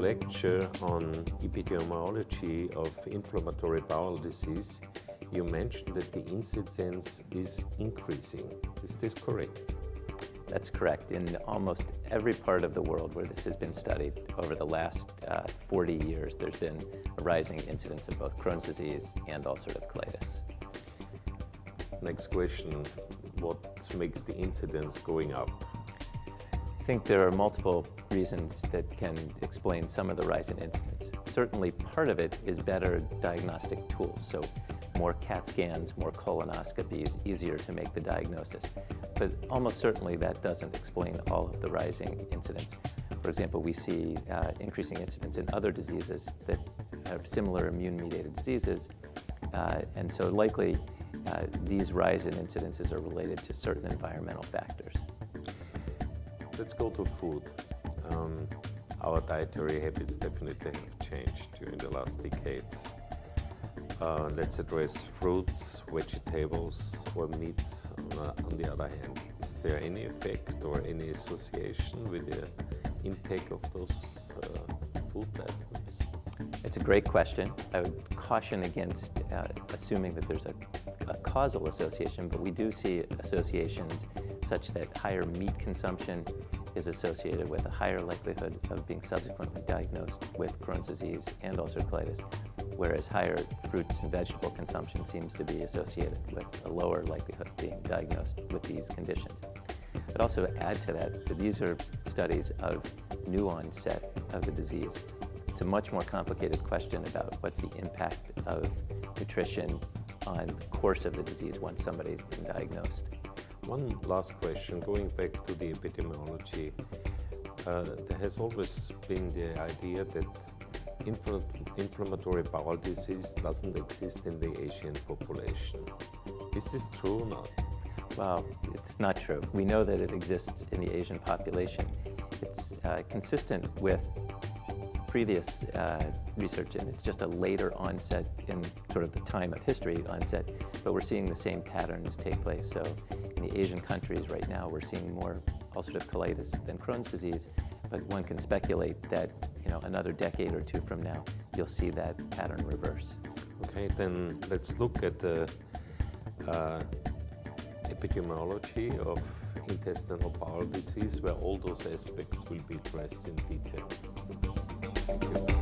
lecture on epidemiology of inflammatory bowel disease, you mentioned that the incidence is increasing. Is this correct? That's correct. In almost every part of the world where this has been studied over the last 40 years, there's been a rising incidence of both Crohn's disease and ulcerative colitis. Next question, what makes the incidence going up? I think there are multiple reasons that can explain some of the rise in incidence. Certainly part of it is better diagnostic tools, so more CAT scans, more colonoscopies, easier to make the diagnosis. But almost certainly that doesn't explain all of the rising incidence. For example, we see increasing incidence in other diseases that have similar immune-mediated diseases, and so likely these rise in incidences are related to certain environmental factors. Let's go to food. Our dietary habits definitely have changed during the last decades. Let's address fruits, vegetables, or meats on the other hand. Is there any effect or any association with the intake of those food items? It's a great question. I would caution against assuming that there's a causal association, but we do see associations such that higher meat consumption is associated with a higher likelihood of being subsequently diagnosed with Crohn's disease and ulcerative colitis, whereas higher fruits and vegetable consumption seems to be associated with a lower likelihood of being diagnosed with these conditions. But also add to that these are studies of new onset of the disease. It's a much more complicated question about what's the impact of nutrition on the course of the disease once somebody's been diagnosed. One last question, going back to the epidemiology. There has always been the idea that inflammatory bowel disease doesn't exist in the Asian population. Is this true or not? Well, it's not true. We know that it exists in the Asian population. It's consistent with previous research, and it's just a later onset in sort of the time of history onset, but we're seeing the same patterns take place. So in the Asian countries right now, we're seeing more ulcerative colitis than Crohn's disease, but one can speculate that another decade or two from now, you'll see that pattern reverse. Okay, then let's look at the epidemiology of intestinal bowel disease, where all those aspects will be addressed in detail. Thank you.